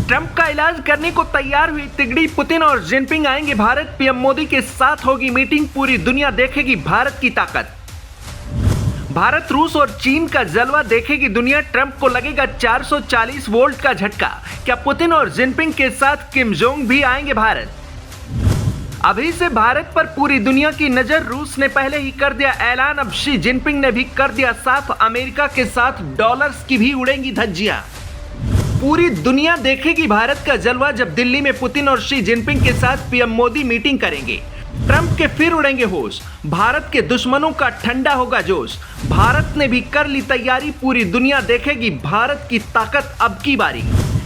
Trump का इलाज करने को तैयार हुई तिगड़ी पुतिन और जिनपिंग आएंगे भारत। पीएम मोदी के साथ होगी मीटिंग, पूरी दुनिया देखेगी भारत की ताकत। भारत, रूस और चीन का जलवा देखेगी दुनिया। ट्रंप को लगेगा 440 वोल्ट का झटका। क्या पुतिन और जिनपिंग के साथ किम जोंग भी आएंगे भारत? अभी से भारत पर पूरी दुनिया की नजर। रूस ने पहले ही कर दिया ऐलान, अब शी जिनपिंग ने भी कर दिया साफ। अमेरिका के साथ डॉलर्स की भी उड़ेंगी धज्जियां। पूरी दुनिया देखेगी भारत का जलवा जब दिल्ली में पुतिन और शी जिनपिंग के साथ पीएम मोदी मीटिंग करेंगे। ट्रंप के फिर उड़ेंगे होश, भारत के दुश्मनों का ठंडा होगा जोश। भारत ने भी कर ली तैयारी, पूरी दुनिया देखेगी भारत की ताकत अब की बारी।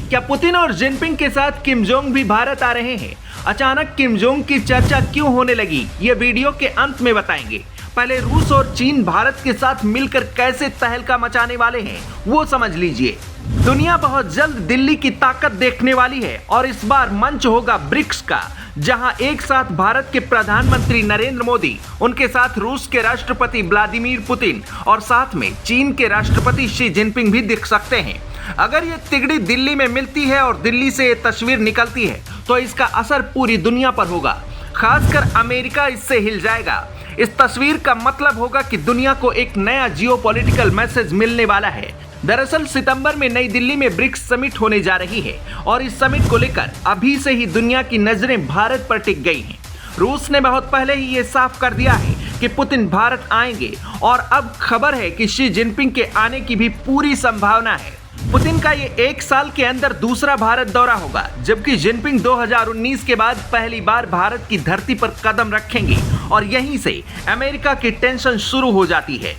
क्या पुतिन और जिनपिंग के साथ किम जोंग भी भारत आ रहे हैं? अचानक किम जोंग की चर्चा क्यों होने लगी, ये वीडियो के अंत में बताएंगे। पहले रूस और चीन भारत के साथ मिलकर कैसे तहलका मचाने वाले हैं वो समझ लीजिए। दुनिया बहुत जल्द दिल्ली की ताकत देखने वाली है और इस बार मंच होगा ब्रिक्स का, जहां एक साथ भारत के प्रधानमंत्री नरेंद्र मोदी, उनके साथ रूस के राष्ट्रपति व्लादिमीर पुतिन और साथ में चीन के राष्ट्रपति शी जिनपिंग भी दिख सकते हैं। अगर ये तिगड़ी दिल्ली में मिलती है और दिल्ली से ये तस्वीर निकलती है तो इसका असर पूरी दुनिया पर होगा, खासकर अमेरिका इससे हिल जाएगा। इस तस्वीर का मतलब होगा कि दुनिया को एक नया जियोपॉलिटिकल मैसेज मिलने वाला है। दरअसल सितंबर में नई दिल्ली में ब्रिक्स समिट होने जा रही है और इस समिट को लेकर अभी से ही दुनिया की नजरें भारत पर टिक गई हैं। रूस ने बहुत पहले ही ये साफ कर दिया है कि पुतिन भारत आएंगे और अब खबर है कि शी जिनपिंग के आने की भी पूरी संभावना है। पुतिन का ये एक साल के अंदर दूसरा भारत दौरा होगा, जबकि जिनपिंग 2019 के बाद पहली बार भारत की धरती पर कदम रखेंगे और यहीं से अमेरिका की टेंशन शुरू हो जाती है।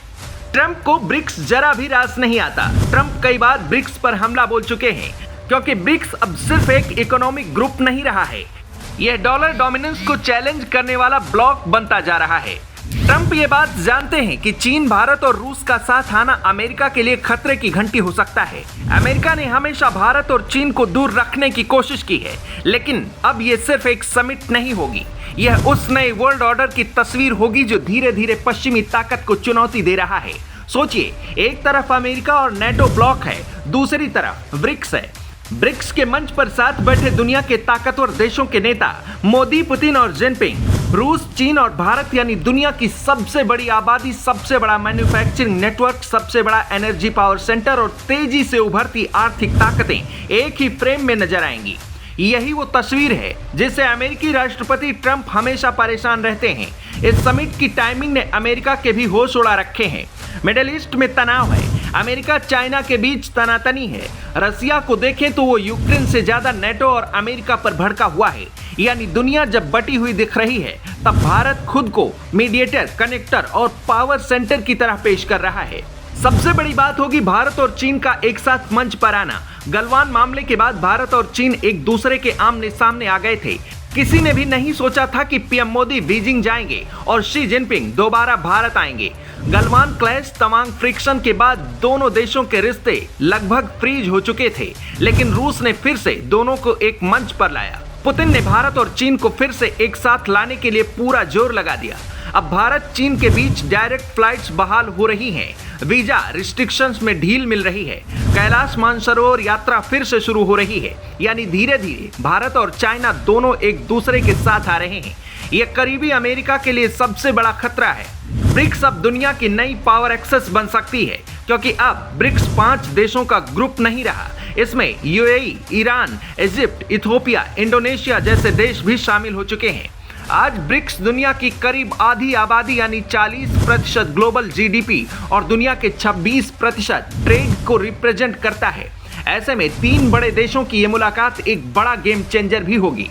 ट्रंप को ब्रिक्स जरा भी रास नहीं आता। ट्रंप कई बार ब्रिक्स पर हमला बोल चुके हैं, क्योंकि ब्रिक्स अब सिर्फ एक इकोनॉमिक ग्रुप नहीं रहा है, यह डॉलर डोमिनेंस को चैलेंज करने वाला ब्लॉक बनता जा रहा है। ट्रंप ये बात जानते हैं कि चीन, भारत और रूस का साथ आना अमेरिका के लिए खतरे की घंटी हो सकता है। अमेरिका ने हमेशा भारत और चीन को दूर रखने की कोशिश की है, लेकिन अब ये सिर्फ एक समिट नहीं होगी, यह उस नए वर्ल्ड ऑर्डर की तस्वीर होगी जो धीरे धीरे पश्चिमी ताकत को चुनौती दे रहा है। सोचिए, एक तरफ अमेरिका और नेटो ब्लॉक है, दूसरी तरफ ब्रिक्स है। ब्रिक्स के मंच पर साथ बैठे दुनिया के ताकतवर देशों के नेता मोदी, पुतिन और जिनपिंग। रूस, चीन और भारत यानी दुनिया की सबसे बड़ी आबादी, सबसे बड़ा मैन्युफैक्चरिंग नेटवर्क, सबसे बड़ा एनर्जी पावर सेंटर और तेजी से उभरती आर्थिक ताकतें एक ही फ्रेम में नजर आएंगी। यही वो तस्वीर है जिससे अमेरिकी राष्ट्रपति ट्रंप हमेशा परेशान रहते हैं। इस समिट की टाइमिंग ने अमेरिका के भी होश उड़ा रखे हैं। मिडिल ईस्ट में तनाव है, अमेरिका चाइना के बीच तनातनी है। रसिया को देखें तो वो यूक्रेन से ज्यादा नेटो और अमेरिका पर भड़का हुआ है। यानी दुनिया जब बटी हुई दिख रही है, तब भारत खुद को मीडिएटर, कनेक्टर और पावर सेंटर की तरह पेश कर रहा है। सबसे बड़ी बात होगी भारत और चीन का एक साथ मंच पर आना। गलवान मामले के बाद भारत और चीन एक दूसरे के आमने सामने आ गए थे। किसी ने भी नहीं सोचा था कि पीएम मोदी बीजिंग जाएंगे और शी जिनपिंग दोबारा भारत आएंगे। गलवान क्लैश, तवांग फ्रिक्शन के बाद दोनों देशों के रिश्ते लगभग फ्रीज हो चुके थे, लेकिन रूस ने फिर से दोनों को एक मंच पर लाया। पुतिन ने भारत और चीन को फिर से एक साथ लाने के लिए पूरा जोर लगा दिया। अब भारत चीन के बीच डायरेक्ट फ्लाइट्स बहाल हो रही हैं, वीजा रिस्ट्रिक्शंस में ढील मिल रही है, कैलाश मानसरोवर यात्रा फिर से शुरू हो रही है। यानी धीरे धीरे भारत और चाइना दोनों एक दूसरे के साथ आ रहे हैं। यह करीबी अमेरिका के लिए सबसे बड़ा खतरा है। ब्रिक्स अब दुनिया की नई पावर एक्सेस बन सकती है, क्योंकि अब ब्रिक्स 5 देशों का ग्रुप नहीं रहा। इसमें UAE, Iran, Egypt, Ethiopia, Indonesia जैसे देश भी शामिल हो चुके हैं। आज ब्रिक्स दुनिया की करीब आधी आबादी यानी 40% ग्लोबल जीडीपी और दुनिया के 26% ट्रेड को रिप्रेजेंट करता है। ऐसे में 3 बड़े देशों की ये मुलाकात एक बड़ा गेम चेंजर भी होगी।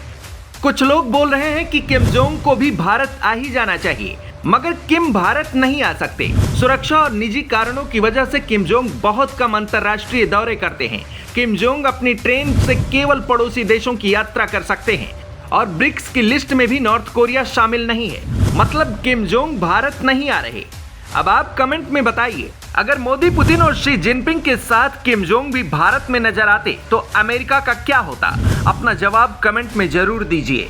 कुछ लोग बोल रहे हैं कि किम जोंग को भी भारत आ ही जाना चाहिए, मगर किम भारत नहीं आ सकते। सुरक्षा और निजी कारणों की वजह से किम जोंग बहुत कम अंतर्राष्ट्रीय दौरे करते हैं। किम जोंग अपनी ट्रेन से केवल पड़ोसी देशों की यात्रा कर सकते हैं और ब्रिक्स की लिस्ट में भी नॉर्थ कोरिया शामिल नहीं है। मतलब किम जोंग भारत नहीं आ रहे। अब आप कमेंट में बताइए, अगर मोदी, पुतिन और शी जिनपिंग के साथ किम जोंग भी भारत में नजर आते तो अमेरिका का क्या होता? अपना जवाब कमेंट में जरूर दीजिए।